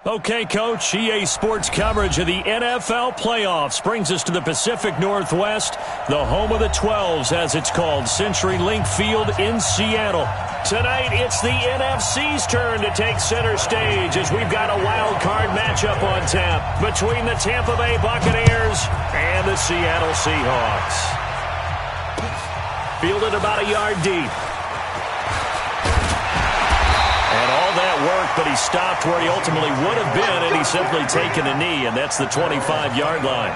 Okay, Coach, EA Sports coverage of the NFL playoffs brings us to the Pacific Northwest, the home of the 12s, as it's called, CenturyLink Field in Seattle. Tonight, it's the NFC's turn to take center stage as we've got a wild card matchup on tap between the Tampa Bay Buccaneers and the Seattle Seahawks. Fielded about a yard deep. And all that work, but he stopped where he ultimately would have been, and he's simply taken a knee, and that's the 25-yard line.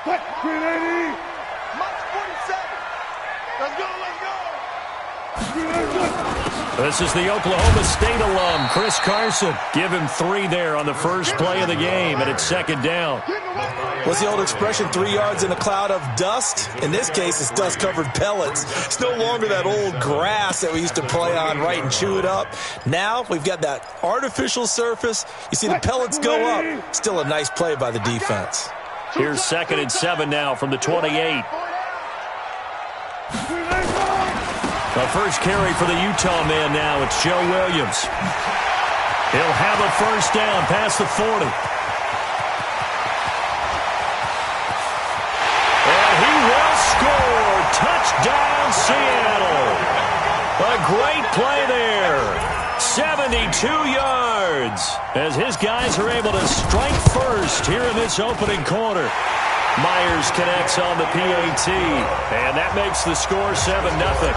What? 380! Mike 47! Let's go, let's go! This is the Oklahoma State alum, Chris Carson. Give him 3 there on the first play of the game, and it's second down. What's the old expression, 3 yards in a cloud of dust? In this case, it's dust-covered pellets. It's no longer that old grass that we used to play on, right, and chew it up. Now we've got that artificial surface. You see the pellets go up. Still a nice play by the defense. Here's 2nd and 7 now from the 28. The first carry for the Utah man now. It's Joe Williams. He'll have a first down past the 40. And he will score. Touchdown, Seattle. A great play there. 72 yards as his guys are able to strike first here in this opening quarter. Myers connects on the PAT, and that makes the score 7-0.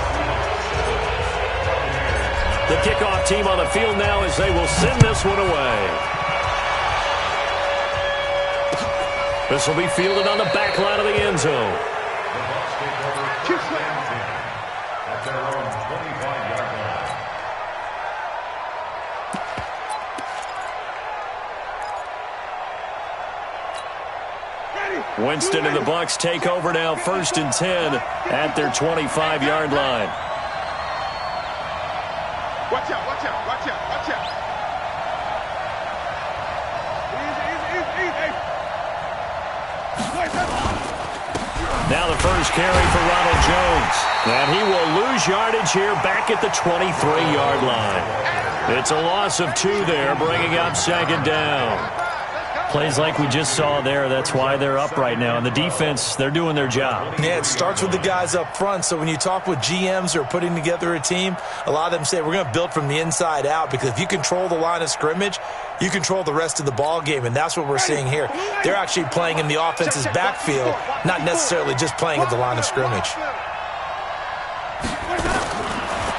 The kickoff team on the field now as they will send this one away. This will be fielded on the back line of the end zone. Winston and the Bucs take over now, 1st and 10 at their 25-yard line. Watch out, watch out, watch out, watch out. Easy. Now the first carry for Ronald Jones. And he will lose yardage here back at the 23-yard line. It's a loss of 2 there, bringing up 2nd down. Plays like we just saw there, that's why they're up right now. And the defense, they're doing their job. Yeah, it starts with the guys up front. So when you talk with GMs who are putting together a team, a lot of them say we're going to build from the inside out, because if you control the line of scrimmage, you control the rest of the ball game, and that's what we're seeing here. They're actually playing in the offense's backfield, not necessarily just playing at the line of scrimmage.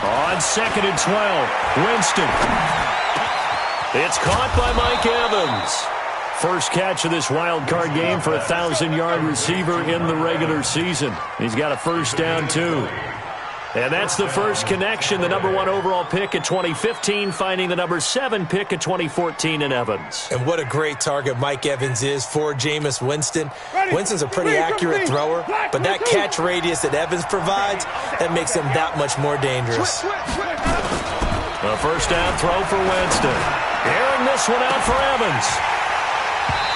On 2nd and 12, Winston. It's caught by Mike Evans. First catch of this wild card game for a 1,000-yard receiver in the regular season. He's got a first down, too. And that's the first connection, the number 1 overall pick at 2015, finding the number 7 pick at 2014 in Evans. And what a great target Mike Evans is for Jameis Winston. Winston's a pretty accurate thrower, but that catch radius that Evans provides, that makes him that much more dangerous. A first down throw for Winston. Airing this one out for Evans.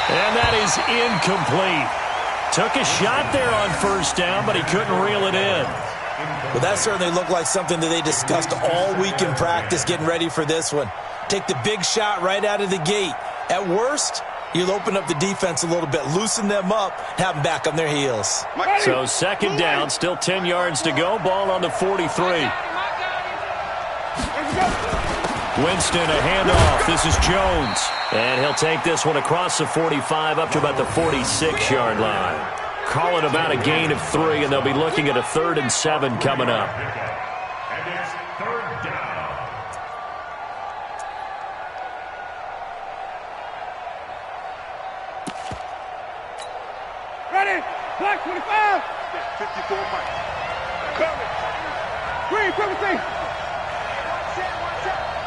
And that is incomplete. Took a shot there on first down, but he couldn't reel it in. Well, that certainly looked like something that they discussed all week in practice getting ready for this one. Take the big shot right out of the gate. At worst, you'll open up the defense a little bit, loosen them up, have them back on their heels. So 2nd down, still 10 yards to go. Ball on the 43. Winston, a handoff. This is Jones. And he'll take this one across the 45 up to about the 46-yard line. Call it about a gain of 3, and they'll be looking at a 3rd and 7 coming up. And it's 3rd down. Ready? Black 25. 54 Mike. Coming. Green, quick.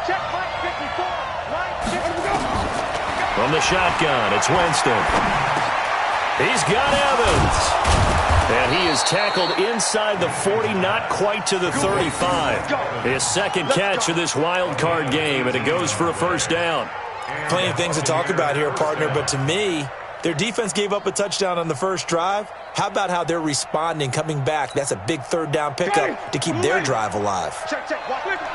Check Mike 54. Mike 54. From the shotgun, it's Winston. He's got Evans. And he is tackled inside the 40, not quite to the 35. His second catch of this wild card game, and it goes for a first down. Plenty of things to talk about here, partner, but to me, their defense gave up a touchdown on the first drive. How about how they're responding, coming back? That's a big third down pickup to keep their drive alive.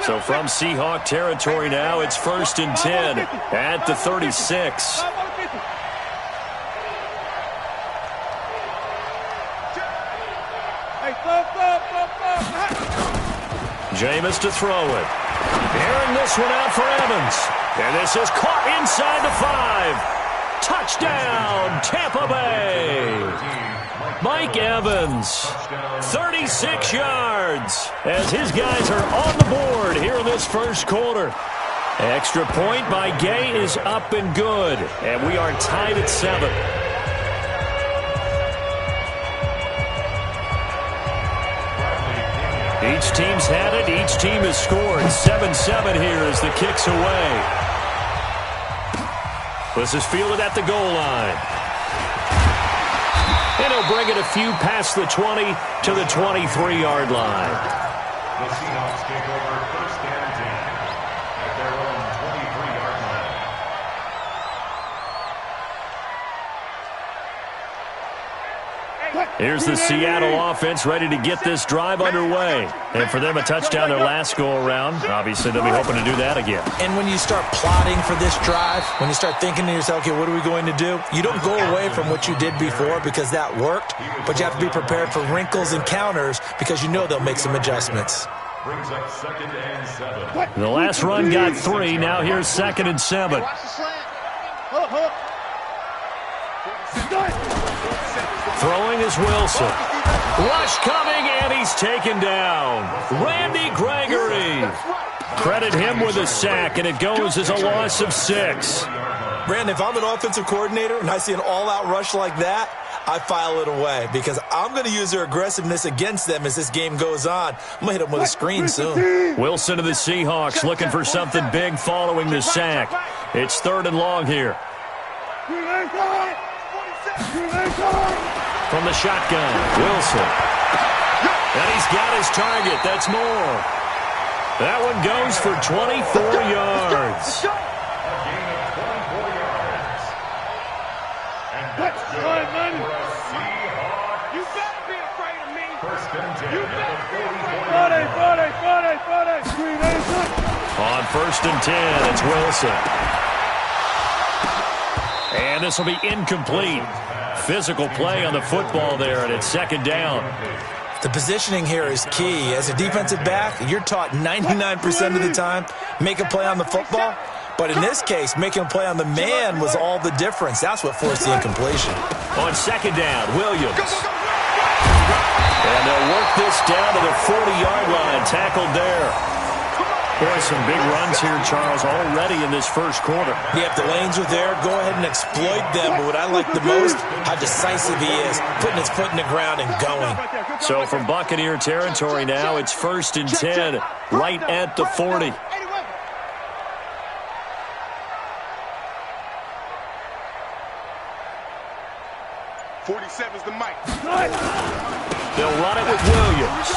So from Seahawk territory now, it's 1st and 10 at the 36. Jameis to throw it. Airing this one out for Evans. And this is caught inside the 5. Touchdown, Tampa Bay. Mike Evans, 36 yards, as his guys are on the board here in this first quarter. Extra point by Gay is up and good, and we are tied at 7. Each team's had it. Each team has scored. 7-7 here as the kick's away. This is fielded at the goal line. And he'll bring it a few past the 20 to the 23-yard line. The Seahawks take over 1st and 10 at their own 23-yard line. Here's the Seattle offense ready to get this drive underway. And for them, a touchdown their last go-around. Obviously, they'll be hoping to do that again. And when you start plotting for this drive, when you start thinking to yourself, okay, what are we going to do? You don't go away from what you did before because that worked, but you have to be prepared for wrinkles and counters because you know they'll make some adjustments. Brings up 2nd and 7. The last run got 3. Now here's 2nd and 7. Throwing is Wilson. Rush coming, and he's taken down. Randy Gregory. Credit him with a sack, and it goes as a loss of 6. Brandon, if I'm an offensive coordinator and I see an all-out rush like that, I file it away because I'm going to use their aggressiveness against them as this game goes on. I'm going to hit them with a screen soon. Wilson of the Seahawks looking for something big following the sack. It's 3rd and long here. From the shotgun, Wilson. And he's got his target. That's more. That one goes for 24 yards. A gain of 24 yards. And that's good for a Seahawks. You better be afraid of me. 1st and 10 You at better the be afraid. 44. On 1st and 10, it's Wilson. And this will be incomplete. Physical play on the football there, and it's 2nd down. The positioning here is key. As a defensive back, you're taught 99% of the time, make a play on the football. But in this case, making a play on the man was all the difference. That's what forced the incompletion. On 2nd down, Williams. And they'll work this down to the 40-yard line. Tackled there. Boy, some big runs here, Charles, already in this first quarter. Yeah, if the lanes are there, go ahead and exploit them. But what I like the most, how decisive he is, putting his foot in the ground and going. So from Buccaneer territory now, it's 1st and 10, right at the 40. 47's the mic. They'll run it with Williams.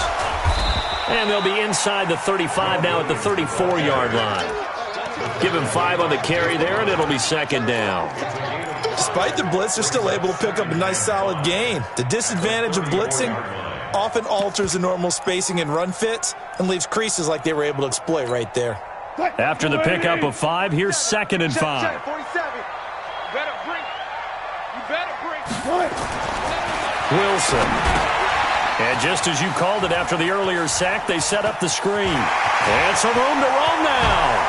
And they'll be inside the 35 now at the 34-yard line. Give him 5 on the carry there, and it'll be 2nd down. Despite the blitz, they're still able to pick up a nice solid gain. The disadvantage of blitzing often alters the normal spacing and run fits and leaves creases like they were able to exploit right there. After the pickup of 5, here's 2nd and 5. 47. You better bring it. You better bring it. Wilson. And just as you called it after the earlier sack, they set up the screen. And some room to roam now.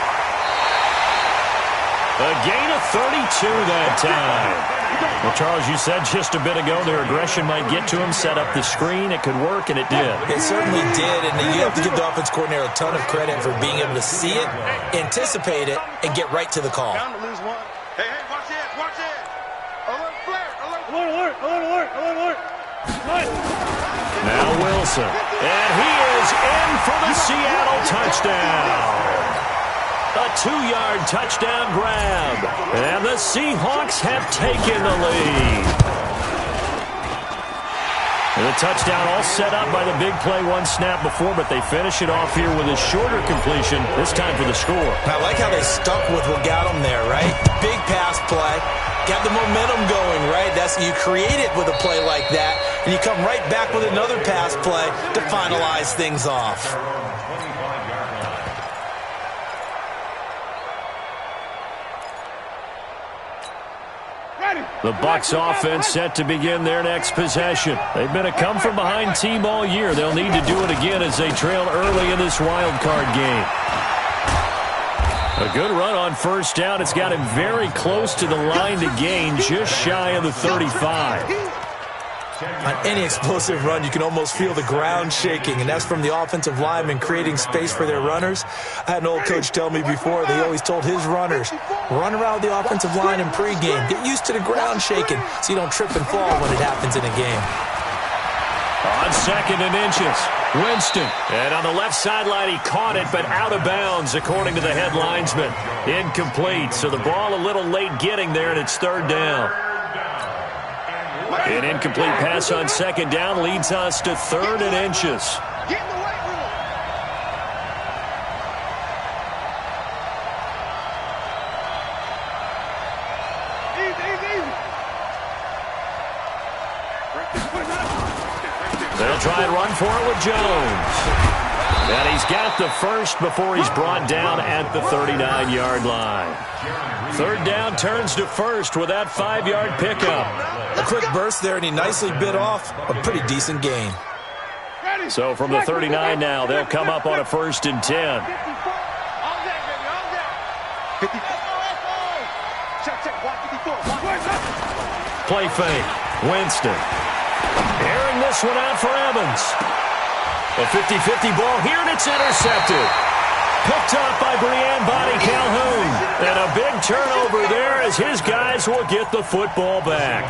A gain of 32 that time. Well, Charles, you said just a bit ago their aggression might get to him, set up the screen. It could work, and it did. It certainly did, and you have to give the offense coordinator a ton of credit for being able to see it, anticipate it, and get right to the call. Down to lose one. Hey, watch it, watch it. Alert, flare, alert. Now Wilson. And he is in for the Seattle touchdown. A 2-yard touchdown grab. And the Seahawks have taken the lead. And the touchdown all set up by the big play one snap before, but they finish it off here with a shorter completion, this time for the score. I like how they stuck with what got them there, right? Big pass play. Got the momentum going, right? You create it with a play like that, and you come right back with another pass play to finalize things off. The Bucs offense set to begin their next possession. They've been a come-from-behind team all year. They'll need to do it again as they trail early in this wild card game. A good run on first down. It's got him very close to the line to gain, just shy of the 35. On any explosive run, you can almost feel the ground shaking, and that's from the offensive linemen creating space for their runners. I had an old coach tell me before, they always told his runners, run around the offensive line in pregame. Get used to the ground shaking so you don't trip and fall when it happens in a game. On second and inches, Winston. And on the left sideline, he caught it, but out of bounds, according to the head linesman. Incomplete, so the ball a little late getting there, and it's third down. An incomplete pass on second down leads us to third and inches. Get in the weight room. Easy. They'll try and run for it with Jones. And he's got the first before he's brought down at the 39-yard line. Third down turns to first with that 5-yard pickup. A quick burst there, and he nicely bit off a pretty decent gain. So from the 39 now, they'll come up on a 1st and 10. Play fake. Winston. Airing this one out for Evans. A 50-50 ball here, and it's intercepted. Picked up by Brian Body Calhoun. And a big turnover there as his guys will get the football back.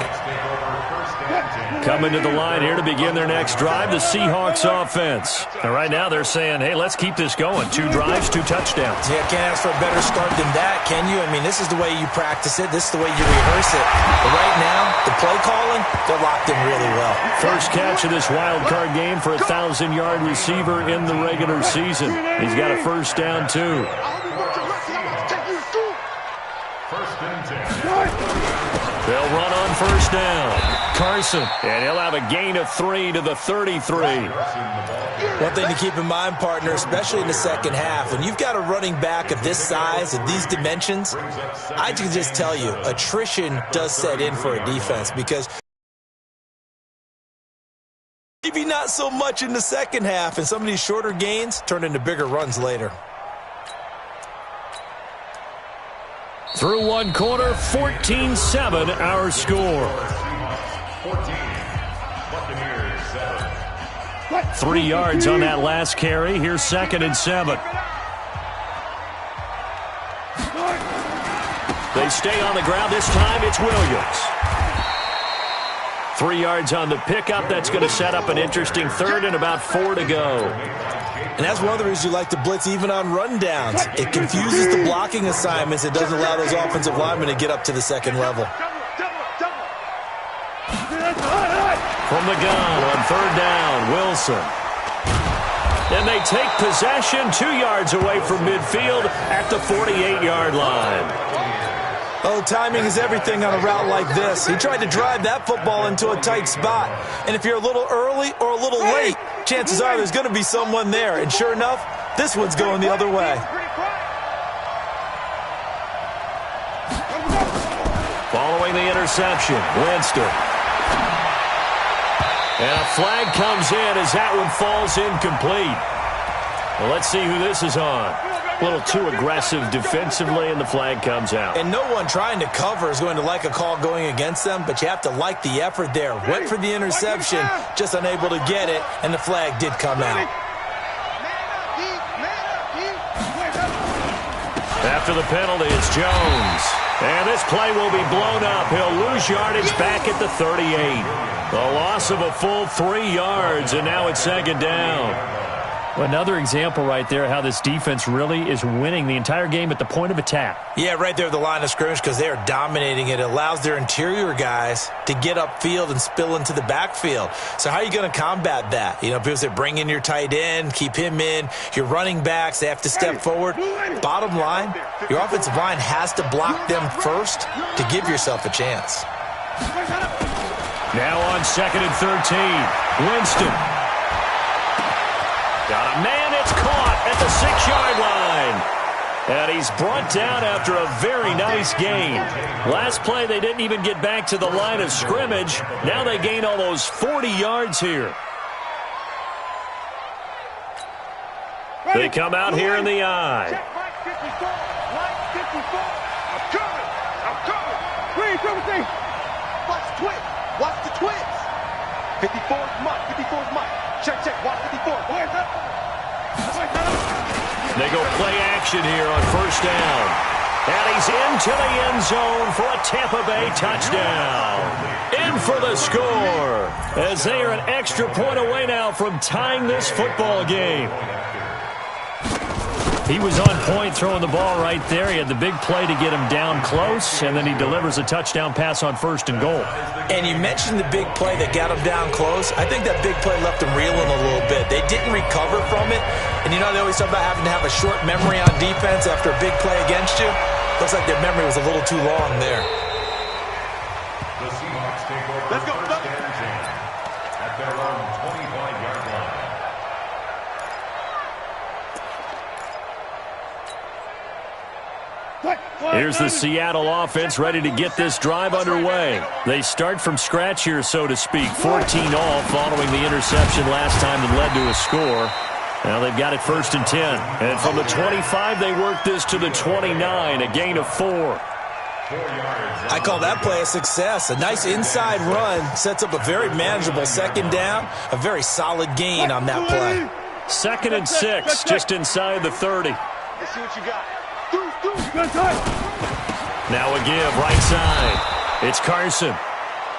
Coming to the line here to begin their next drive, the Seahawks offense. And right now they're saying, hey, let's keep this going. 2 drives, 2 touchdowns. Yeah, can't ask for a better start than that, can you? I mean, this is the way you practice it. This is the way you rehearse it. But right now, the play calling, they're locked in really well. First catch of this wild card game for a 1,000-yard receiver in the regular season. He's got a first down, too. They'll run on first down. Carson, and he'll have a gain of 3 to the 33. One thing to keep in mind, partner, especially in the second half, when you've got a running back of this size and these dimensions, I can just tell you, attrition does set in for a defense because maybe not so much in the second half, and some of these shorter gains turn into bigger runs later. Through one quarter, 14-7 our score. 3 yards on that last carry. Here's 2nd and 7. They stay on the ground. This time it's Williams. 3 yards on the pickup. That's going to set up an interesting third and about 4 to go. And that's one of the reasons you like to blitz even on rundowns. It confuses the blocking assignments. It doesn't allow those offensive linemen to get up to the second level. From the gun on third down, Wilson. And they take possession 2 yards away from midfield at the 48-yard line. Oh, timing is everything on a route like this. He tried to drive that football into a tight spot. And if you're a little early or a little late, chances are there's going to be someone there. And sure enough, this one's going the other way. Following the interception, Winston. And a flag comes in as that one falls incomplete. Well, let's see who this is on. A little too aggressive defensively, and the flag comes out. And no one trying to cover is going to like a call going against them, but you have to like the effort there. Went for the interception, just unable to get it, and the flag did come out. After the penalty, it's Jones. And this play will be blown up. He'll lose yardage back at the 38. The loss of a full 3 yards, and now it's 2nd down. Another example right there how this defense really is winning the entire game at the point of attack. Yeah, right there at the line of scrimmage because they are dominating it. It allows their interior guys to get upfield and spill into the backfield. So how are you going to combat that? You know, people say bring in your tight end, keep him in. Your running backs, they have to step forward. Bottom line, your offensive line has to block them first to give yourself a chance. Now on 2nd and 13, Winston. Got a man, it's caught at the 6-yard line. And he's brought down after a very nice gain. Last play, they didn't even get back to the line of scrimmage. Now they gain almost 40 yards here. They come out here in the I. Check line 54. Line 54. I'm coming. I'm coming. Green, everything. Watch the twins. Watch the twins. 54 is Mike. 54 is Mike. Check. Watch 54. They go play action here on 1st down. And he's into the end zone for a Tampa Bay touchdown. In for the score, as they are an extra point away now from tying this football game. He was on point throwing the ball right there. He had the big play to get him down close, and then he delivers a touchdown pass on 1st and goal. And you mentioned the big play that got him down close. I think that big play left him reeling a little bit. They didn't recover from it. And you know, they always talk about having to have a short memory on defense after a big play against you. Looks like their memory was a little too long there. The Seahawks take over. Let's go. At their own 25-yard line. Here's the Seattle offense ready to get this drive underway. They start from scratch here, so to speak. 14 all following the interception last time that led to a score. Now they've got it 1st and 10. And from the 25, they work this to the 29, a gain of 4. I call that play a success. A nice inside run sets up a very manageable 2nd down. A very solid gain on that play. 2nd and 6, just inside the 30. Let's see what you got. Now a give, right side. It's Carson.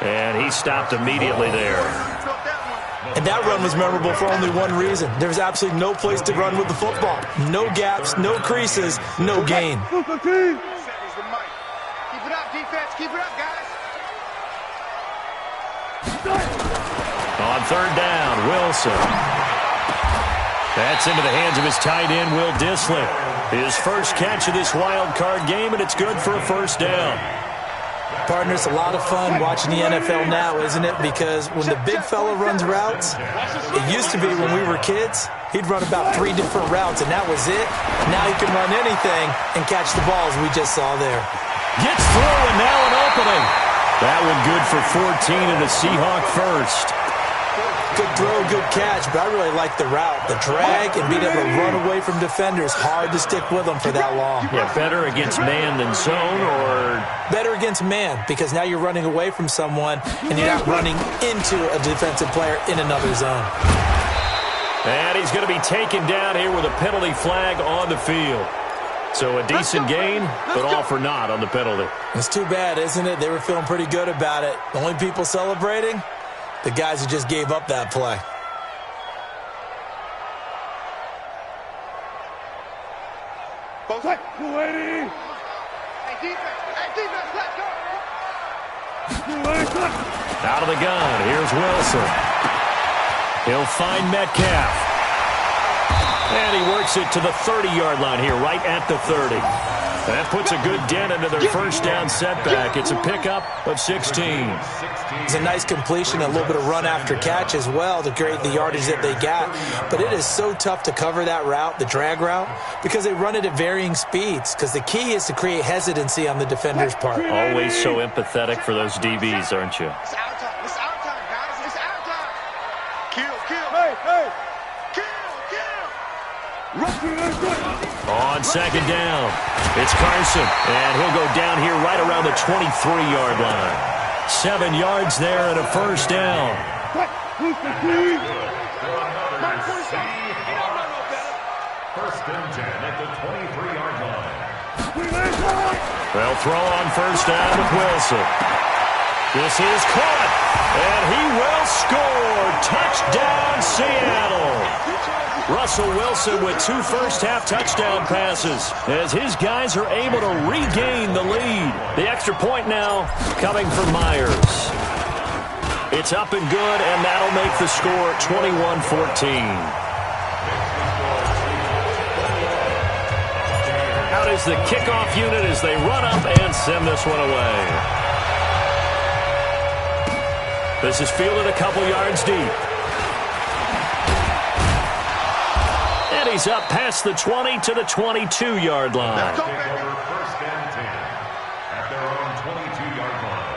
And he stopped immediately there. And that run was memorable for only one reason. There was absolutely no place to run with the football. No gaps, no creases, no gain. Keep it up, defense. Keep it up, guys. On 3rd down, Wilson. That's into the hands of his tight end, Will Dissly. His first catch of this wild card game, and it's good for a 1st down. Partner, it's a lot of fun watching the NFL now, isn't it? Because when the big fella runs routes, it used to be when we were kids, he'd run about 3 different routes, and that was it. Now he can run anything and catch the balls we just saw there. Gets through, and now an opening. That one good for 14 and a Seahawk first. Good throw, good catch, but I really like the route. The drag and being able to run away from defenders, hard to stick with them for that long. Yeah, better against man than zone, or? Better against man, because now you're running away from someone and you're not running into a defensive player in another zone. And he's going to be taken down here with a penalty flag on the field. So a decent gain, but all for naught on the penalty. It's too bad, isn't it? They were feeling pretty good about it. The only people celebrating? The guys who just gave up that play. Both sides. Hey, defense, let's go. Out of the gun, here's Wilson. He'll find Metcalf. And he works it to the 30-yard line here, right at the 30. That puts a good dent into their 1st down setback. It's a pickup of 16. It's a nice completion, a little bit of run after catch as well to create the yardage that they got. But it is so tough to cover that route, the drag route, because they run it at varying speeds. Because the key is to create hesitancy on the defender's part. Always so empathetic for those DBs, aren't you? It's our time. It's our time, guys. It's our time. Kill. Hey. On 2nd down, it's Carson, and he'll go down here right around the 23-yard line. 7 yards there and a 1st down. First and 10 at the 23-yard line. They'll throw on 1st down with Wilson. This is caught, and he will score. Touchdown, Seattle. Russell Wilson with 2 first-half touchdown passes as his guys are able to regain the lead. The extra point now coming from Myers. It's up and good, and that'll make the score 21-14. Out is the kickoff unit as they run up and send this one away. This is fielded a couple yards deep. And he's up past the 20 to the 22-yard line. Take over first and 10 at their own 22-yard line.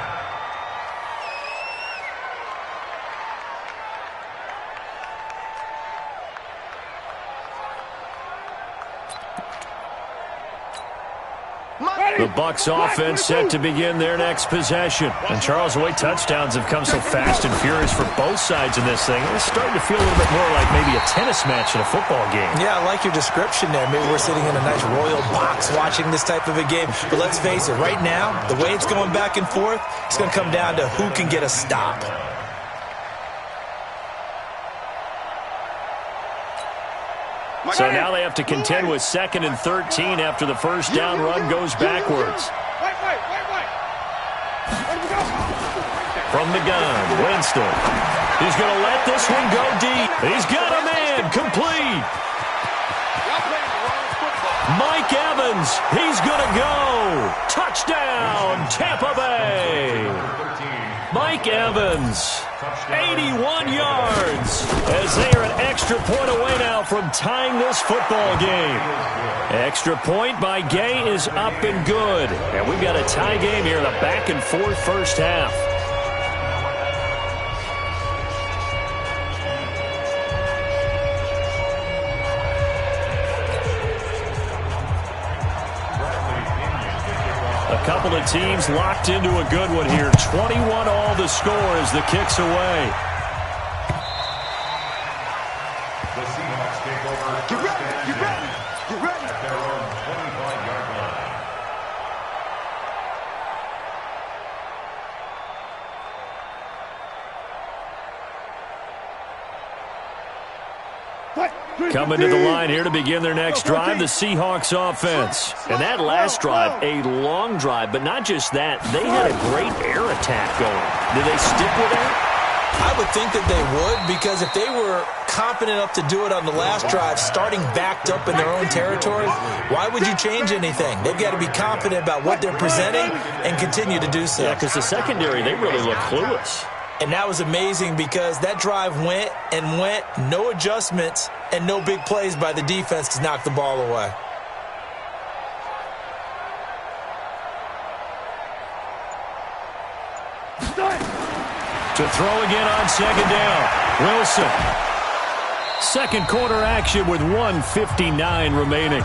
The Bucs offense set to begin their next possession. And Charles, the way touchdowns have come so fast and furious for both sides in this thing, it's starting to feel a little bit more like maybe a tennis match in a football game. Yeah, I like your description there. Maybe we're sitting in a nice royal box watching this type of a game. But let's face it, right now, the way it's going back and forth, it's going to come down to who can get a stop. So now they have to contend with 2nd and 13 after the first down run goes backwards. From the gun, Winston. He's going to let this one go deep. He's got a man, complete. Mike Evans, he's going to go. Touchdown, Tampa Bay. Mike Evans, 81 yards, as they are an extra point away now from tying this football game. Extra point by Gay is up and good. And we've got a tie game here in the back and forth first half. A couple of teams locked into a good one here. 21 all the score as the kick's away. The Seahawks take over first and 10 at their own 25-yard line. Coming to the line here to begin their next drive, the Seahawks offense. And that last drive, a long drive, but not just that. They had a great air attack going. Did they stick with that? I would think that they would, because if they were confident enough to do it on the last drive, starting backed up in their own territory, why would you change anything? They've got to be confident about what they're presenting and continue to do so. Yeah, because the secondary, they really look clueless. And that was amazing because that drive went and went, no adjustments and no big plays by the defense to knock the ball away. To throw again on second down, Wilson. Second quarter action with 1:59 remaining.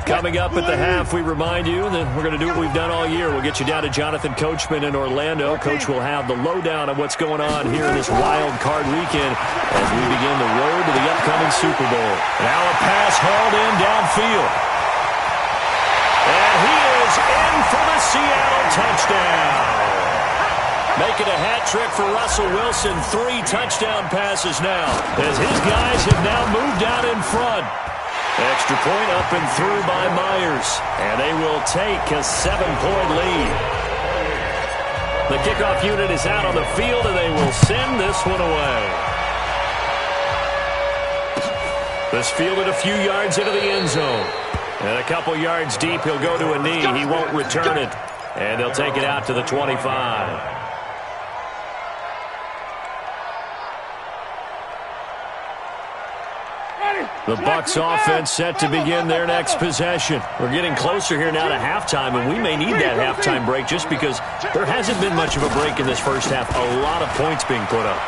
Coming up at the half, we remind you that we're going to do what we've done all year. We'll get you down to Jonathan Coachman in Orlando. Coach will have the lowdown of what's going on here in this wild card weekend as we begin the road to the upcoming Super Bowl. Now a pass hauled in downfield. And he is in for the Seattle touchdown. Making a hat trick for Russell Wilson. 3 touchdown passes now as his guys have now moved out in front. Extra point up and through by Myers. And they will take a 7-point lead. The kickoff unit is out on the field, and they will send this one away. This fielded a few yards into the end zone. And a couple yards deep, he'll go to a knee. He won't return it. And they'll take it out to the 25. The Bucs offense set to begin their next possession. We're getting closer here now to halftime, and we may need that halftime break just because there hasn't been much of a break in this first half. A lot of points being put up.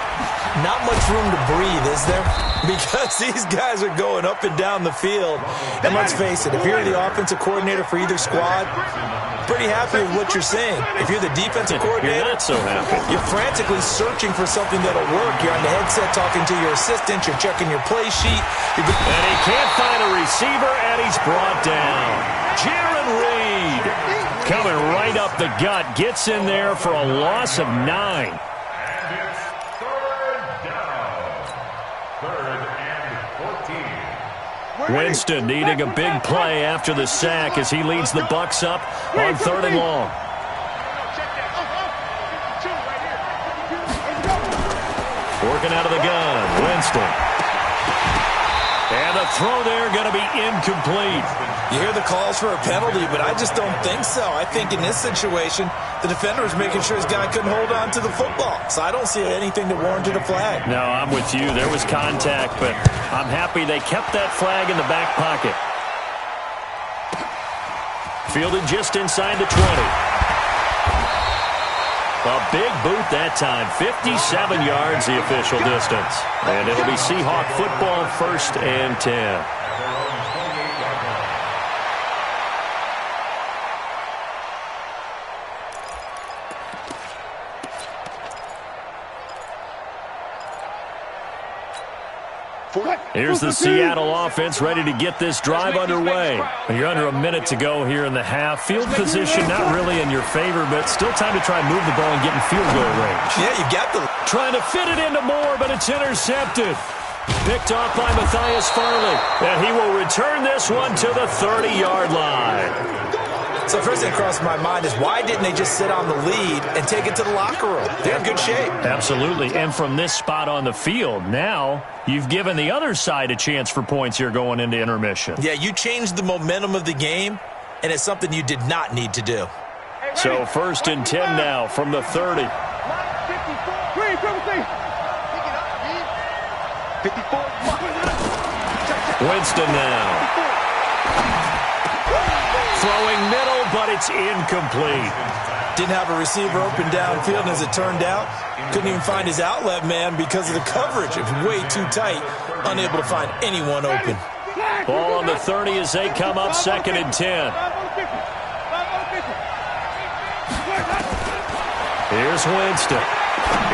Not much room to breathe, is there? Because these guys are going up and down the field. And let's face it, if you're the offensive coordinator for either squad, pretty happy with what you're saying. If you're the defensive coordinator, you're not so happy. You're frantically searching for something that'll work. You're on the headset talking to your assistant. You're checking your play sheet. And he can't find a receiver, and he's brought down. Jaron Reed coming right up the gut. Gets in there for a loss of 9. And it's third down. Third and 14. Winston needing a big play after the sack as he leads the Bucs up on 3rd and long. Working out of the gun, Winston. And the throw there going to be incomplete. You hear the calls for a penalty, but I just don't think so. I think in this situation, the defender was making sure his guy couldn't hold on to the football. So I don't see anything that warranted a flag. No, I'm with you. There was contact, but I'm happy they kept that flag in the back pocket. Fielded just inside the 20. A big boot that time. 57 yards the official distance. And it'll be Seahawk football, 1st and 10. Here's the Seattle offense ready to get this drive underway. You're under a minute to go here in the half. Field position not really in your favor, but still time to try and move the ball and get in field goal range. Yeah, you got the... Trying to fit it into Moore, but it's intercepted. Picked off by Matthias Farley. And he will return this one to the 30-yard line. So first thing across my mind is why didn't they just sit on the lead and take it to the locker room? They're in good shape. Absolutely. And from this spot on the field, now you've given the other side a chance for points here going into intermission. Yeah, you changed the momentum of the game, and it's something you did not need to do. So 1st and 10 now from the 30. 54. Winston now. Throwing middle, but it's incomplete. Didn't have a receiver open downfield, and as it turned out, couldn't even find his outlet man because of the coverage. It was way too tight, unable to find anyone open. Ball on the 30 as they come up 2nd and 10. Here's Winston.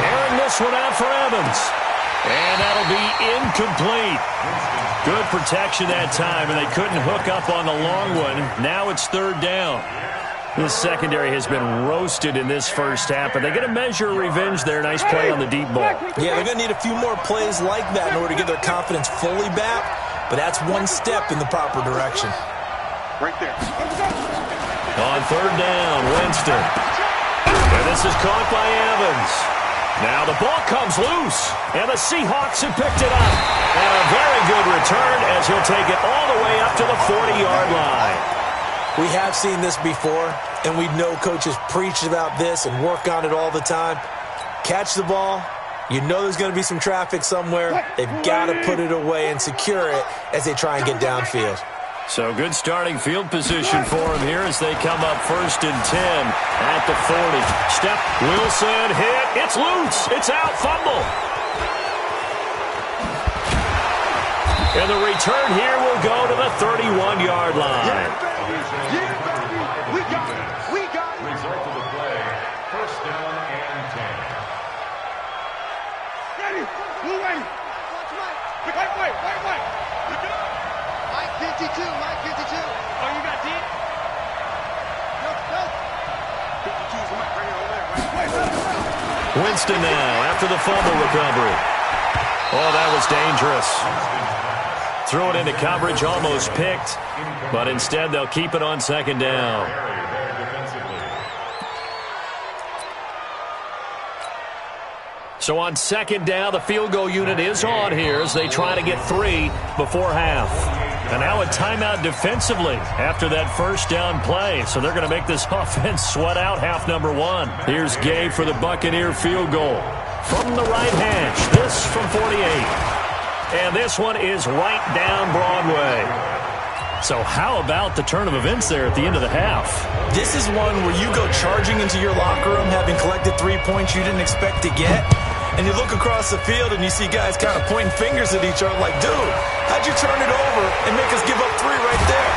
Airing this one out for Evans. And that'll be incomplete. Good protection that time, and they couldn't hook up on the long one. Now it's 3rd down. This secondary has been roasted in this first half, but they get a measure of revenge there. Nice play on the deep ball. Yeah, they're going to need a few more plays like that in order to get their confidence fully back, but that's one step in the proper direction. Right there. On 3rd down, Winston. And this is caught by Evans. Now the ball comes loose, and the Seahawks have picked it up. And a very good return as he'll take it all the way up to the 40-yard line. We have seen this before, and we know coaches preach about this and work on it all the time. Catch the ball. You know there's going to be some traffic somewhere. They've got to put it away and secure it as they try and get downfield. So good starting field position for him here as they come up 1st and 10 at the 40. Step, Wilson, hit, it's loose, it's out, fumble. And the return here will go to the 31-yard line. We got it. We got it. Result of the play, 1st down and 10. Ready. Blue ready. Watch Mike. Wait. Look it up. Mike 52. Oh, you got deep? No. 52 is Mike right over there. Winston now after the fumble recovery. Oh, that was dangerous. Threw it into coverage, almost picked, but instead they'll keep it on 2nd down. So on 2nd down, the field goal unit is on here as they try to get 3 before half. And now a timeout defensively after that 1st down play. So they're going to make this offense sweat out half number 1. Here's Gay for the Buccaneer field goal. From the right hash, this from 48. And this one is right down Broadway. So how about the turn of events there at the end of the half? This is one where you go charging into your locker room having collected 3 points you didn't expect to get. And you look across the field and you see guys kind of pointing fingers at each other like, dude, how'd you turn it over and make us give up 3 right there?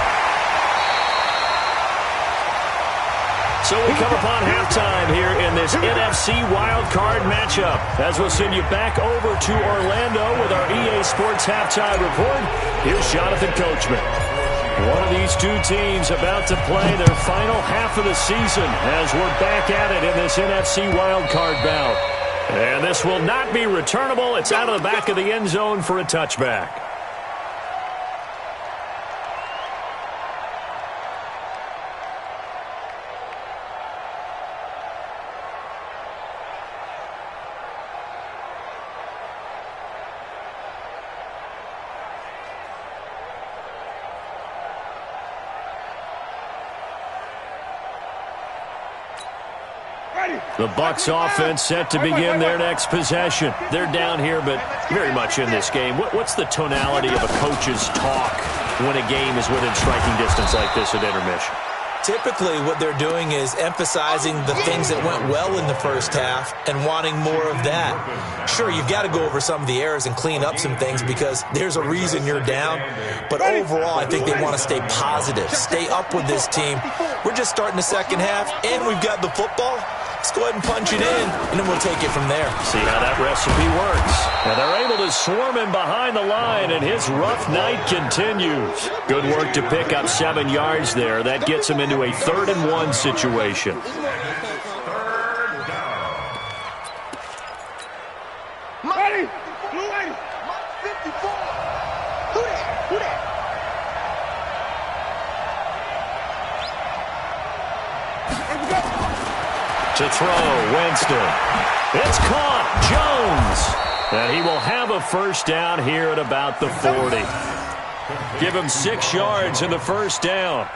So we come upon halftime here in this NFC wildcard matchup. As we'll send you back over to Orlando with our EA Sports halftime report, here's Jonathan Coachman. One of these two teams about to play their final half of the season as we're back at it in this NFC wildcard bout. And this will not be returnable. It's out of the back of the end zone for a touchback. The Bucs offense set to begin their next possession. They're down here, but very much in this game. What's the tonality of a coach's talk when a game is within striking distance like this at intermission? Typically, what they're doing is emphasizing the things that went well in the first half and wanting more of that. Sure, you've got to go over some of the errors and clean up some things because there's a reason you're down. But overall, I think they want to stay positive, stay up with this team. We're just starting the second half, and we've got the football. Let's go ahead and punch it in, and then we'll take it from there. See how that recipe works. And they're able to swarm him behind the line, and his rough night continues. Good work to pick up 7 yards there. That gets him into a 3rd-and-1 situation. Ready? Blue 80. 54. Who that? Who that? To throw, Winston. It's caught, Jones. And he will have a first down here at about the 40. Give him 6 yards in the first down.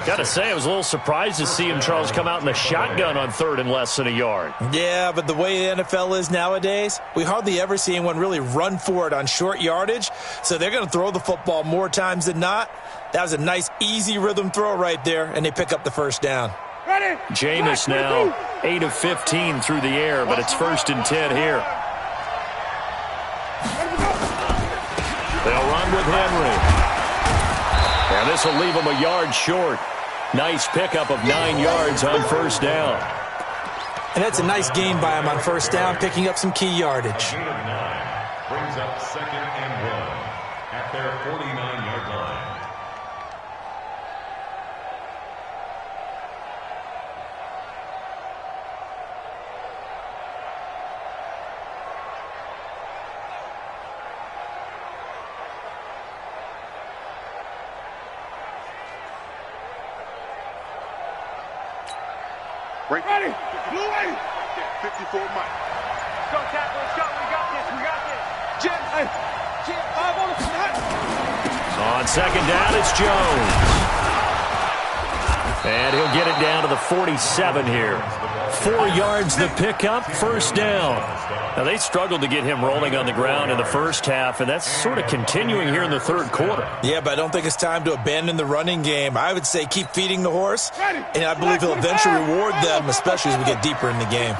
Got to say, I was a little surprised to see him, Charles, come out in the shotgun on 3rd and less than a yard. Yeah, but the way the NFL is nowadays, we hardly ever see anyone really run for it on short yardage. So they're going to throw the football more times than not. That was a nice, easy rhythm throw right there, and they pick up the first down. Jameis now 8 of 15 through the air, but it's 1st and 10 here. They'll run with Henry. And this will leave him a yard short. Nice pickup of 9 yards on first down. And that's a nice gain by him on first down, picking up some key yardage. Brings up 2nd and 1 at their 49-yard line. Ready? Blue 80. 54 Mike. Go, tackle. Let's go. We got this. We got this. Jim. Hey. Jim. 5 on the snap. On 2nd down, it's Jones. And he'll get it down to the 47 here. 4 yards the pickup, first down. Now, they struggled to get him rolling on the ground in the first half, and that's sort of continuing here in the 3rd quarter. Yeah, but I don't think it's time to abandon the running game. I would say keep feeding the horse, and I believe he'll eventually reward them, especially as we get deeper in the game.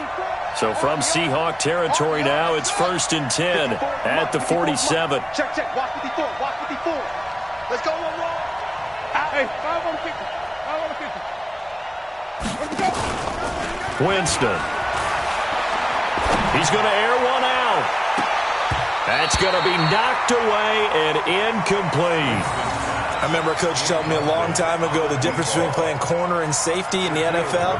So from Seahawk territory now, it's 1st and 10 at the 47. Check, check. Watch 54. Watch 54. Let's go, roll. Hey, 5 on the 50. 5 on the 50. Let's go. Winston. He's going to air one out. That's going to be knocked away and incomplete. I remember a coach telling me a long time ago the difference between playing corner and safety in the NFL.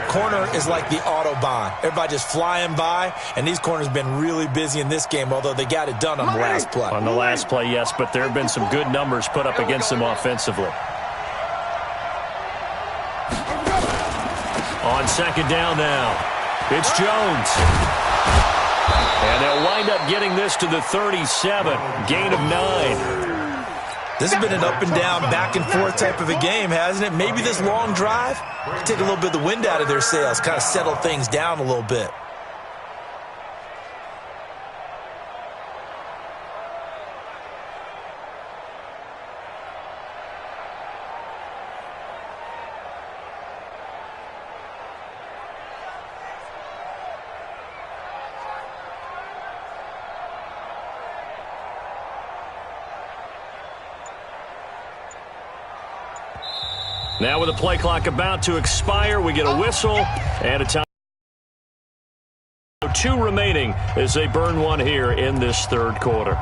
Corner is like the Autobahn. Everybody just flying by, and these corners have been really busy in this game, although they got it done on the last play. On the last play, yes, but there have been some good numbers put up against them offensively. On 2nd down now, it's Jones. And they'll wind up getting this to the 37, gain of 9. This has been an up and down, back and forth type of a game, hasn't it? Maybe this long drive take a little bit of the wind out of their sails, kind of settle things down a little bit. Now with the play clock about to expire, we get a whistle and a time. 2 remaining as they burn one here in this third quarter.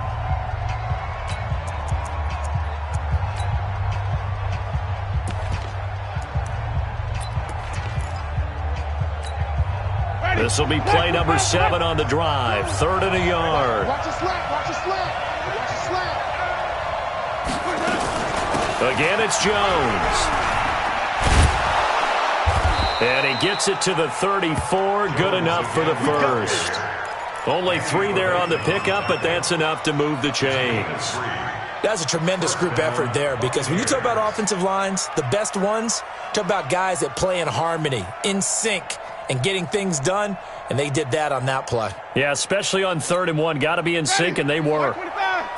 This will be play number 7 on the drive. 3rd and a yard. Watch your slap, watch your slap, watch your slap. Again, it's Jones. And he gets it to the 34. Good enough for the first. Only 3 there on the pickup, but that's enough to move the chains. That's a tremendous group effort there, because when you talk about offensive lines, the best ones, talk about guys that play in harmony, in sync, and getting things done, and they did that on that play. Yeah, especially on 3rd and 1. Got to be in sync, and they were.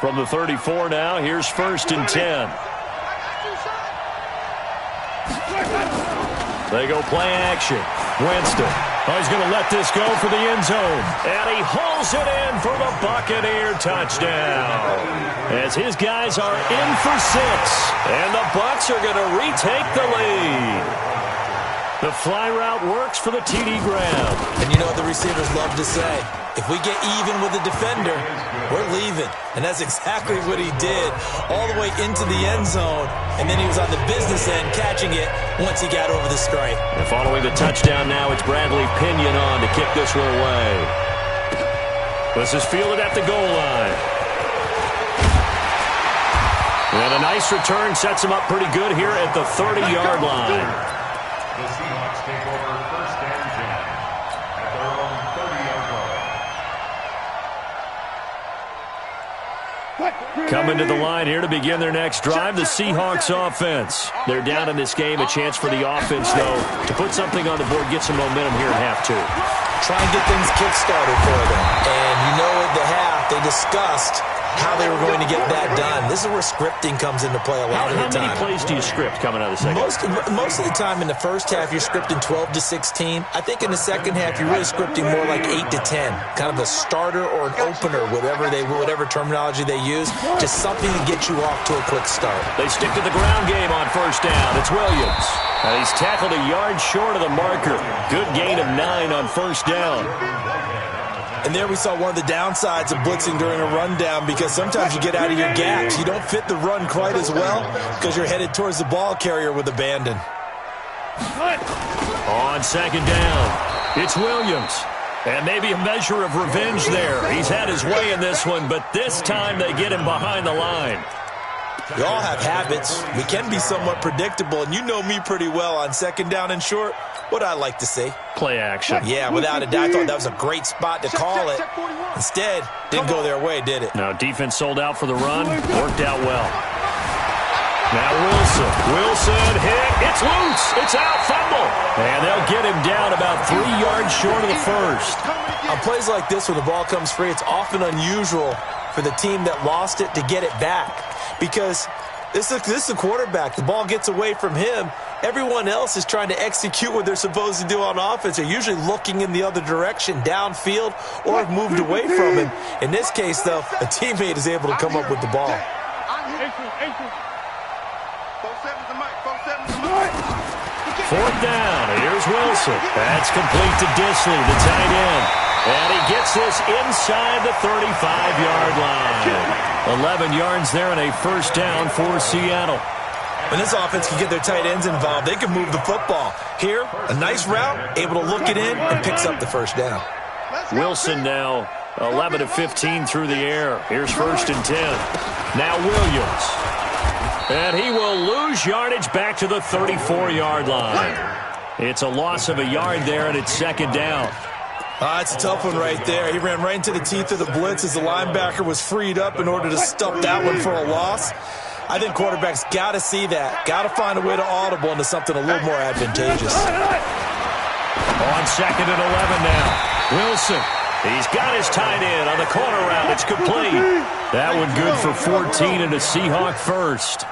From the 34 now, here's 1st and 10. They go play action. Winston. Oh, he's going to let this go for the end zone. And he hauls it in for the Buccaneer touchdown. As his guys are in for 6. And the Bucs are going to retake the lead. The fly route works for the TD grab. And you know what the receivers love to say? If we get even with the defender, we're leaving. And that's exactly what he did, all the way into the end zone. And then he was on the business end catching it once he got over the stripe. And following the touchdown now, it's Bradley Pinion on to kick this one away. This is fielded at the goal line. And a nice return sets him up pretty good here at the 30-yard line. The Seahawks take over 1st and 10 at their own 30-yard line. Coming to the line here to begin their next drive, the Seahawks offense. They're down in this game. A chance for the offense, though, to put something on the board, get some momentum here in half 2. Try and get things kick-started for them. And you know at the half, they discussed how they were going to get that done. This is where scripting comes into play a lot of the time. How many plays do you script coming out of the second? Most of the time in the first half, you're scripting 12 to 16. I think in the second half, you're really scripting more like 8 to 10. Kind of a starter or an opener, whatever terminology they use. Just something to get you off to a quick start. They stick to the ground game on 1st down. It's Williams. He's tackled a yard short of the marker. Good gain of 9 on 1st down. And there we saw one of the downsides of blitzing during a rundown, because sometimes you get out of your gaps. You don't fit the run quite as well because you're headed towards the ball carrier with abandon. On 2nd down, it's Williams. And maybe a measure of revenge there. He's had his way in this one, but this time they get him behind the line. We all have habits. We can be somewhat predictable, and you know me pretty well on 2nd down and short. What I like to see. Play action. Yeah, without a doubt. I thought that was a great spot to call it. Instead, didn't go their way, did it? Now, defense sold out for the run. Worked out well. Now Wilson. Wilson hit. It's loose. It's out. Fumble. And they'll get him down about 3 yards short of the first. On plays like this, when the ball comes free, it's often unusual for the team that lost it to get it back, because this is a quarterback. The ball gets away from him. Everyone else is trying to execute what they're supposed to do on offense. They're usually looking in the other direction, downfield, or have moved away from him. In this case, though, a teammate is able to come up with the ball. 4th down. Here's Wilson. That's complete to Disley, the tight end. And he gets this inside the 35-yard line. 11 yards there and a 1st down for Seattle. When this offense can get their tight ends involved, they can move the football. Here, a nice route, able to look it in, and picks up the 1st down. Wilson now 11 of 15 through the air. Here's 1st and 10. Now Williams. And he will lose yardage back to the 34-yard line. It's a loss of a yard there, and it's 2nd down. It's a tough one right there. He ran right into the teeth of the blitz as the linebacker was freed up in order to stop that one for a loss. I think quarterbacks got to see that. Got to find a way to audible into something a little more advantageous. On 2nd and 11 now. Wilson. He's got his tight end on the corner route. It's complete. That one good for 14 and a Seahawk first.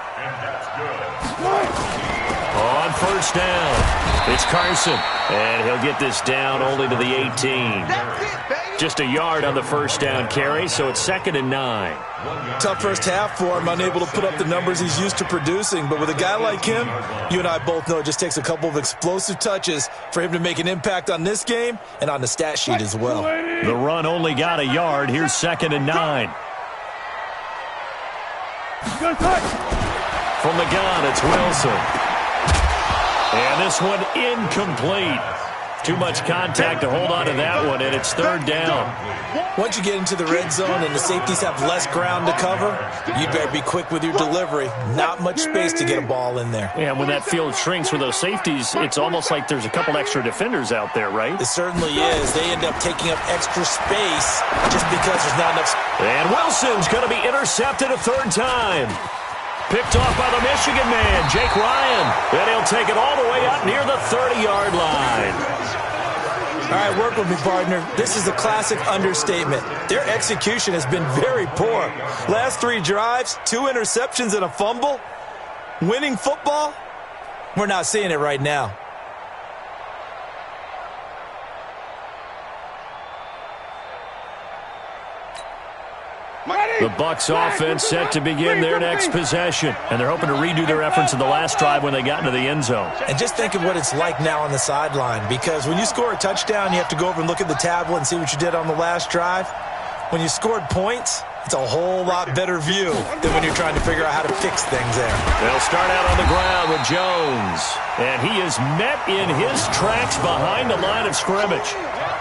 On first down. It's Carson, and he'll get this down only to the 18. Just a yard on the first down carry, so it's 2nd and 9. Tough first half for him, unable to put up the numbers he's used to producing. But with a guy like him, you and I both know it just takes a couple of explosive touches for him to make an impact on this game and on the stat sheet as well. The run only got a yard. Here's 2nd and 9. From the gun, it's Wilson. And this one incomplete. Too much contact to hold on to that one, and it's 3rd down. Once you get into the red zone and the safeties have less ground to cover, you better be quick with your delivery. Not much space to get a ball in there. Yeah, when that field shrinks with those safeties, it's almost like there's a couple extra defenders out there, right? It certainly is. They end up taking up extra space just because there's not enough space. And Wilson's going to be intercepted a 3rd time. Picked off by the Michigan man, Jake Ryan. And he'll take it all the way up near the 30-yard line. All right, work with me, partner. This is a classic understatement. Their execution has been very poor. Last 3 drives, 2 interceptions and a fumble. Winning football? We're not seeing it right now. The Bucs offense set to begin their next possession, and they're hoping to redo their efforts in the last drive when they got into the end zone. And just think of what it's like now on the sideline, because when you score a touchdown, you have to go over and look at the tablet and see what you did on the last drive. When you scored points, it's a whole lot better view than when you're trying to figure out how to fix things there. They'll start out on the ground with Jones, and he is met in his tracks behind the line of scrimmage.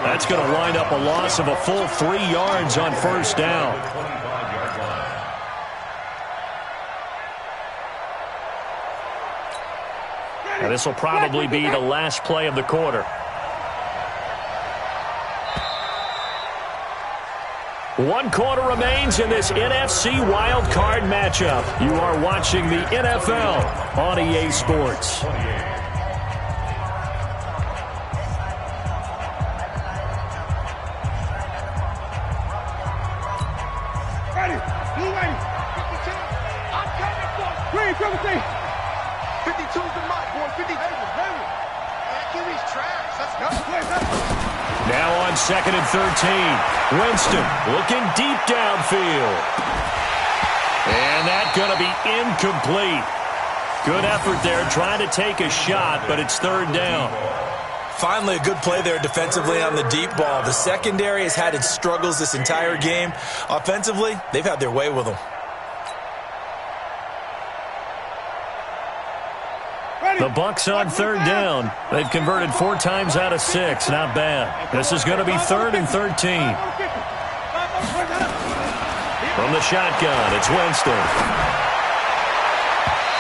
That's going to wind up a loss of a full 3 yards on first down. And this will probably be the last play of the quarter. One quarter remains in this NFC Wild Card matchup. You are watching the NFL on EA Sports. Ready, blue ready. 52, I'm coming for green, 52's the mic, boy. 50. QB's trash. Let's go. Now on 2nd and 13. Winston looking deep downfield. And that's going to be incomplete. Good effort there trying to take a shot, but it's 3rd down. Finally, a good play there defensively on the deep ball. The secondary has had its struggles this entire game. Offensively, they've had their way with them. The Bucs on 3rd down. They've converted 4 times out of 6. Not bad. This is going to be 3rd and 13. From the shotgun, it's Winston.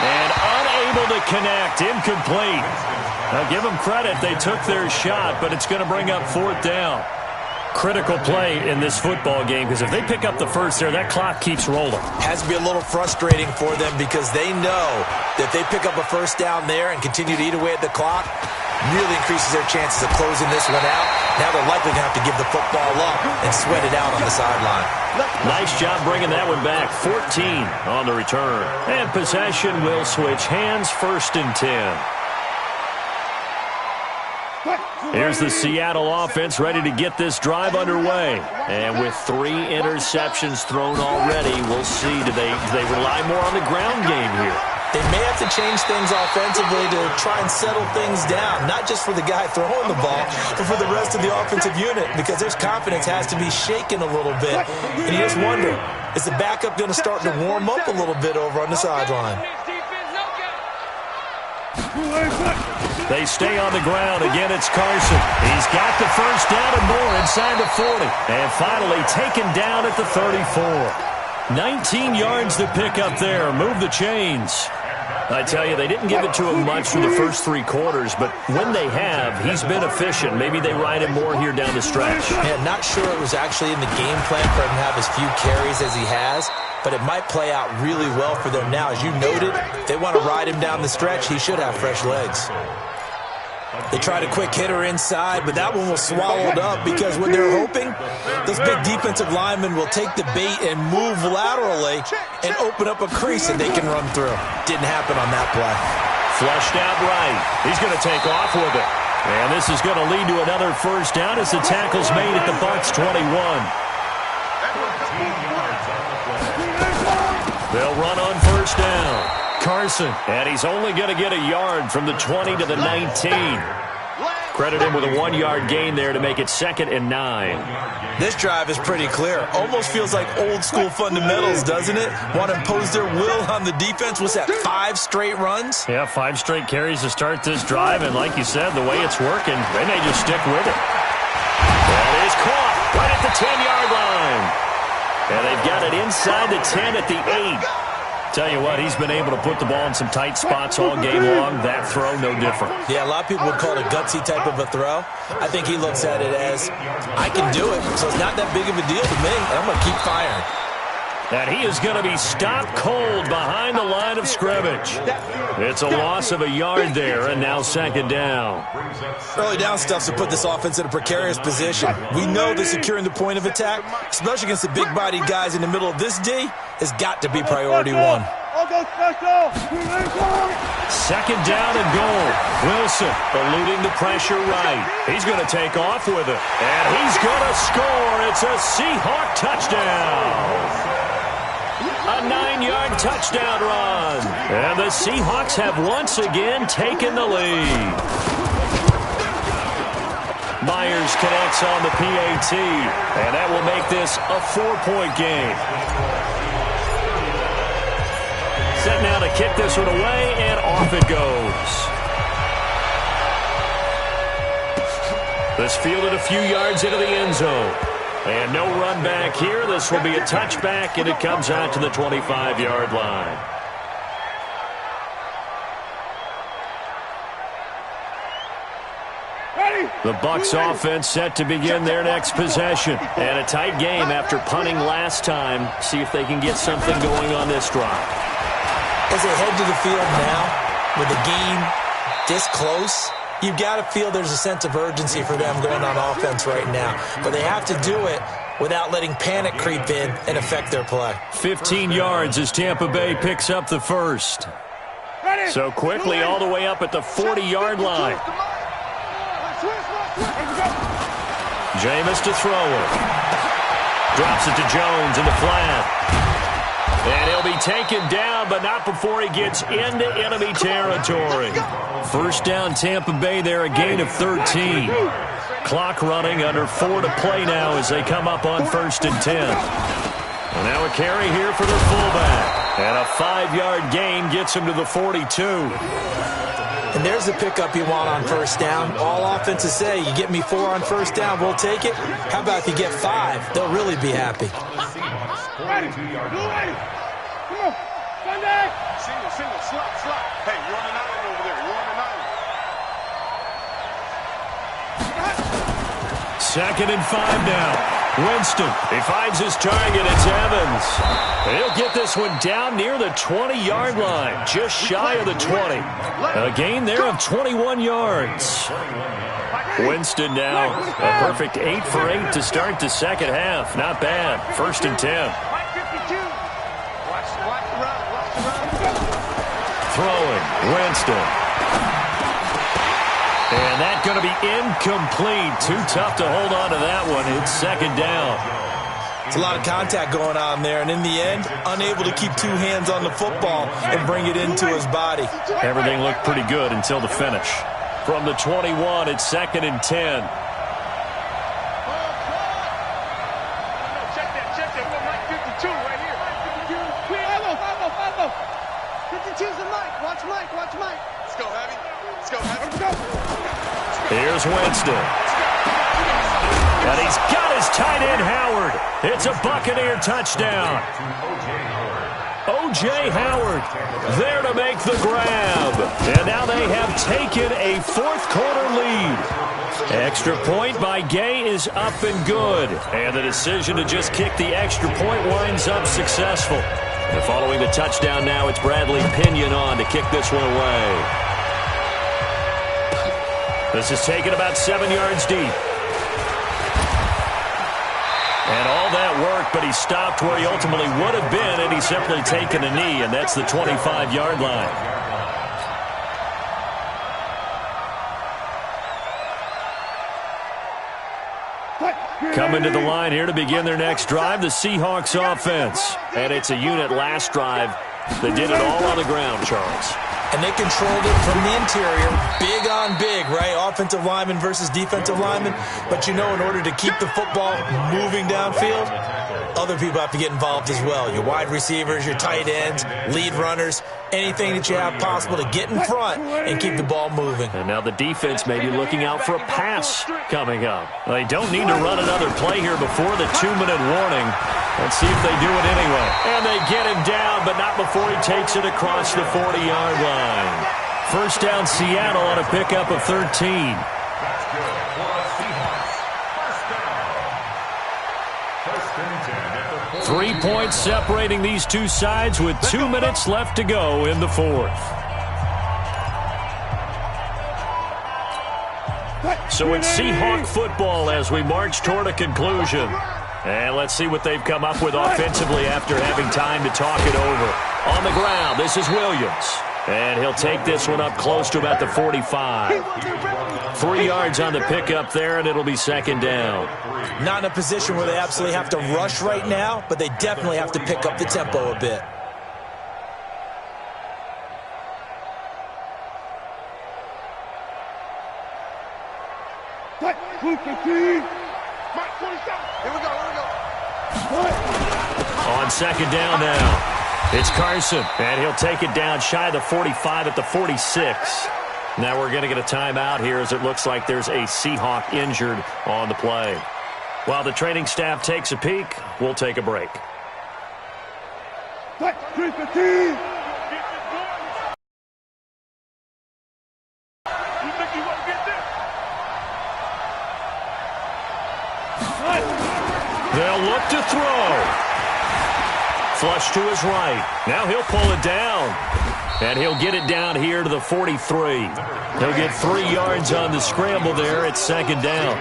And unable to connect. Incomplete. Now, give them credit. They took their shot, but it's going to bring up 4th down. Critical play in this football game, because if they pick up the first there, that clock keeps rolling. Has to be a little frustrating for them because they know that they pick up a first down there and continue to eat away at the clock, really increases their chances of closing this one out. Now they're likely going to have to give the football up and sweat it out on the sideline. Nice job bringing that one back. 14 on the return. And possession will switch hands, 1st and 10. Here's the Seattle offense ready to get this drive underway. And with 3 interceptions thrown already, we'll see. Do they rely more on the ground game here? They may have to change things offensively to try and settle things down, not just for the guy throwing the ball, but for the rest of the offensive unit, because their confidence has to be shaken a little bit. And you just wonder, is the backup going to start to warm up a little bit over on the sideline? They stay on the ground. Again, it's Carson. He's got the first down and more inside the 40. And finally taken down at the 34. 19 yards to pick up there. Move the chains. I tell you, they didn't give it to him much for the first 3 quarters, but when they have, he's been efficient. Maybe they ride him more here down the stretch. Yeah, not sure it was actually in the game plan for him to have as few carries as he has, but it might play out really well for them now. As you noted, if they want to ride him down the stretch, he should have fresh legs. They tried a quick hitter inside, but that one was swallowed up because when they're hoping, those big defensive linemen will take the bait and move laterally and open up a crease that they can run through. Didn't happen on that play. Flushed out right. He's going to take off with it. And this is going to lead to another first down as the tackle's made at the Bucs 21. They'll run on first down. Carson, and he's only going to get a yard from the 20 to the 19. Credit him with a 1-yard gain there to make it 2nd and 9. This drive is pretty clear. Almost feels like old-school fundamentals, doesn't it? Want to impose their will on the defense. What's that, 5 straight runs? Yeah, 5 straight carries to start this drive, and like you said, the way it's working, they may just stick with it. That is caught right at the 10-yard line. And they've got it inside the 10 at the 8. Tell you what, he's been able to put the ball in some tight spots all game long. That throw, no different. Yeah, a lot of people would call it a gutsy type of a throw. I think he looks at it as, I can do it, so it's not that big of a deal to me, and I'm going to keep firing. And he is going to be stopped cold behind the line of scrimmage. It's a loss of a yard there, and now 2nd down. Early down stuff's to put this offense in a precarious position. We know that securing the point of attack, especially against the big-bodied guys in the middle of this D, has got to be priority 1. 2nd down and goal. Wilson eluding the pressure right. He's going to take off with it. And he's going to score. It's a Seahawk touchdown. A 9-yard touchdown run. And the Seahawks have once again taken the lead. Myers connects on the PAT. And that will make this a 4-point game. Set now to kick this one away, and off it goes. This fielded a few yards into the end zone. And no run back here. This will be a touchback, and it comes out to the 25-yard line. The Bucs offense set to begin their next possession. And a tight game after punting last time. See if they can get something going on this drive. As they head to the field now, with the game this close, you've got to feel there's a sense of urgency for them going on offense right now. But they have to do it without letting panic creep in and affect their play. 15 yards as Tampa Bay picks up the first. So quickly all the way up at the 40-yard line. Jameis to throw it. Drops it to Jones in the flat. And he'll be taken down, but not before he gets into enemy territory. First down, Tampa Bay there, a gain of 13. Clock running, under 4 to play now as they come up on 1st and 10. And now a carry here for their fullback. And a 5-yard gain gets him to the 42. And there's the pickup you want on first down. All offenses say, you get me 4 on first down, we'll take it. How about if you get 5? They'll really be happy. Come on, Sunday. Single, slot. Hey, you're on an island over there. You're on an island. 2nd and 5 now. Winston, he finds his target. It's Evans. He'll get this one down near the 20-yard line, just shy of the 20. A gain there of 21 yards. Winston now a perfect 8 for 8 to start the second half. Not bad. 1st and 10. Throwing, Winston. And that's going to be incomplete. Too tough to hold on to that one. It's 2nd down. It's a lot of contact going on there, and in the end, unable to keep 2 hands on the football and bring it into his body. Everything looked pretty good until the finish. From the 21, it's 2nd and 10. Check that. We're Mike 52 right here. 52's the Mike. Watch Mike. Let's go, Abby. Let's go. Here's Winston. And he's got his tight end, Howard. It's a Buccaneer touchdown. O.J. Howard there to make the grab. And now they have taken a 4th-quarter lead. Extra point by Gay is up and good. And the decision to just kick the extra point winds up successful. And following the touchdown now, it's Bradley Pinion on to kick this one away. This is taken about 7 yards deep. And all that work, but he stopped where he ultimately would have been, and he's simply taken a knee, and that's the 25-yard line. Coming to the line here to begin their next drive, the Seahawks offense. And it's a unit last drive that did it all on the ground, Charles. And they controlled it from the interior, big on big, right? Offensive lineman versus defensive lineman. But you know, in order to keep the football moving downfield, other people have to get involved as well. Your wide receivers, your tight ends, lead runners, anything that you have possible to get in front and keep the ball moving. And now the defense may be looking out for a pass coming up. They don't need to run another play here before the 2-minute warning. Let's see if they do it anyway. And they get him down, but not before he takes it across the 40-yard line. First down, Seattle on a pickup of 13. 3 points separating these two sides with 2 minutes left to go in the fourth. So it's Seahawk football as we march toward a conclusion. And let's see what they've come up with offensively after having time to talk it over. On the ground, this is Williams. And he'll take this one up close to about the 45. 3 yards on the pickup there, and it'll be second down. Not in a position where they absolutely have to rush right now, but they definitely have to pick up the tempo a bit. On second down now. It's Carson, and he'll take it down shy of the 45 at the 46. Now we're going to get a timeout here as it looks like there's a Seahawk injured on the play. While the training staff takes a peek, we'll take a break. They'll look to throw. Flush to his right. Now he'll pull it down. And he'll get it down here to the 43. He'll get 3 yards on the scramble there at second down.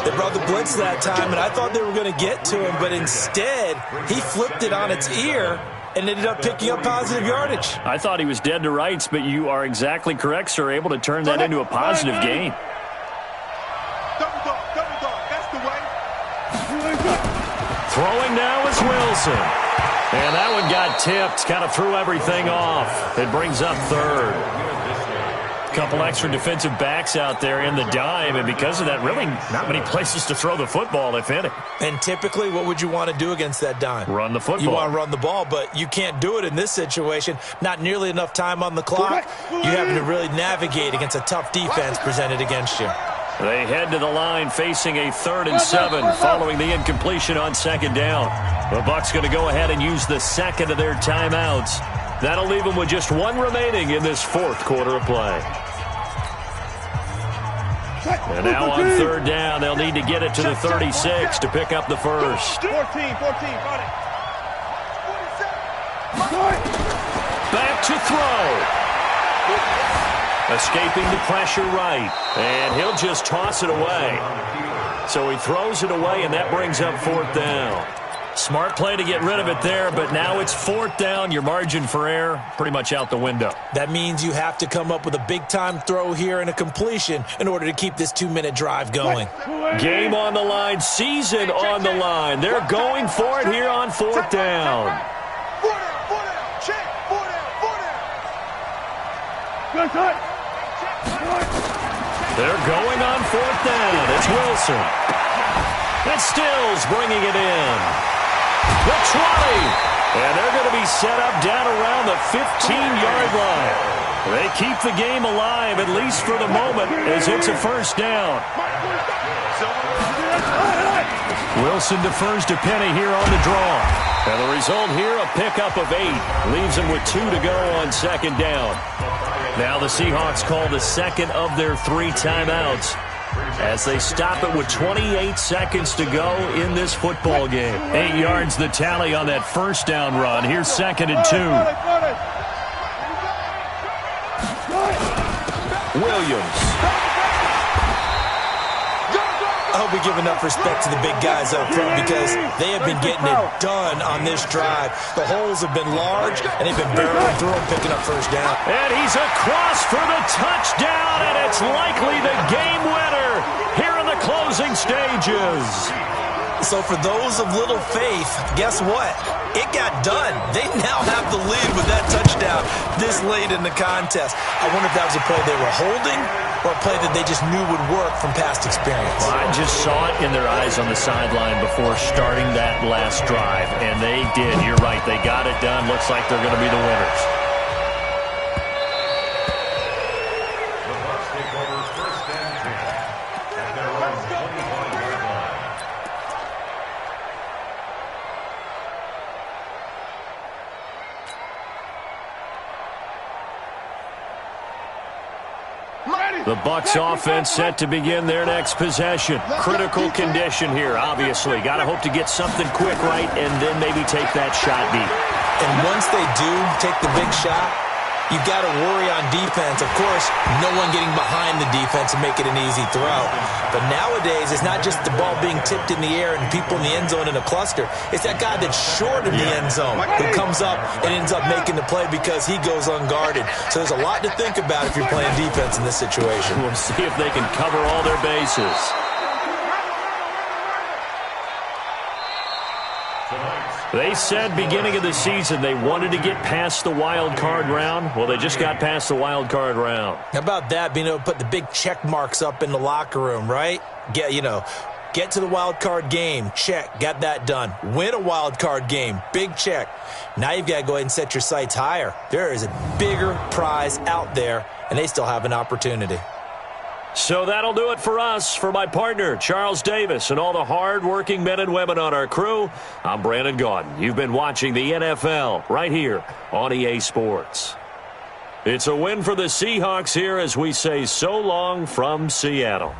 They brought the blitz that time, and I thought they were going to get to him, but instead he flipped it on its ear and ended up picking up positive yardage. I thought he was dead to rights, but you are exactly correct, sir, able to turn that into a positive gain. Double dog, that's the way. Throwing now is Wilson. And that one got tipped, kind of threw everything off. It brings up third. A couple extra defensive backs out there in the dime, and because of that, really not many places to throw the football, if any. And typically, what would you want to do against that dime? Run the football. You want to run the ball, but you can't do it in this situation. Not nearly enough time on the clock. You having to really navigate against a tough defense presented against you. They head to the line facing a 3rd and 7 following the incompletion on second down. The Bucs going to go ahead and use the second of their timeouts. That'll leave them with just 1 remaining in this fourth quarter of play. And now on 3rd down, they'll need to get it to the 36 to pick up the first. 14, got it. Back to throw. Escaping the pressure right. And he'll just toss it away. So he throws it away, and that brings up 4th down. Smart play to get rid of it there, but now it's 4th down. Your margin for error pretty much out the window. That means you have to come up with a big-time throw here and a completion in order to keep this 2-minute drive going. Game on the line, season on the line. They're going for it here on 4th down. 4 down, check, 4 down. Good. They're going on 4th down. It's Wilson. And Stills bringing it in. The 20. And they're going to be set up down around the 15-yard line. They keep the game alive, at least for the moment, as it's a first down. Wilson defers to Penny here on the draw. And the result here, a pickup of 8. Leaves him with 2 to go on second down. Now the Seahawks call the second of their 3 timeouts as they stop it with 28 seconds to go in this football game. 8 yards the tally on that first down run. Here's 2nd and 2. Williams. I hope we give enough respect to the big guys up front because they have been getting it done on this drive. The holes have been large, and they've been barreling through them, picking up first down. And he's across for the touchdown, and it's likely the game winner here in the closing stages. So for those of little faith, guess what? It got done. They now have the lead with that touchdown this late in the contest. I wonder if that was a play they were holding or a play that they just knew would work from past experience. Well, I just saw it in their eyes on the sideline before starting that last drive, and they did. You're right. They got it done. Looks like they're going to be the winners. The Bucs take over 1st and 10 at their own 25-yard line. The Bucs offense set to begin their next possession. Critical condition here, obviously. Got to hope to get something quick right and then maybe take that shot deep. And once they do take the big shot, you've got to worry on defense. Of course, no one getting behind the defense and make it an easy throw. But nowadays, it's not just the ball being tipped in the air and people in the end zone in a cluster. It's that guy that's short of the end zone who comes up and ends up making the play because he goes unguarded. So there's a lot to think about if you're playing defense in this situation. We'll see if they can cover all their bases. They said beginning of the season they wanted to get past the wild card round. Well, they just got past the wild card round. How about that, being able to put the big check marks up in the locker room, right? Get to the wild card game, check, got that done. Win a wild card game, big check. Now you've got to go ahead and set your sights higher. There is a bigger prize out there, and they still have an opportunity. So that'll do it for us. For my partner, Charles Davis, and all the hard-working men and women on our crew, I'm Brandon Gaudin. You've been watching the NFL right here on EA Sports. It's a win for the Seahawks here as we say so long from Seattle.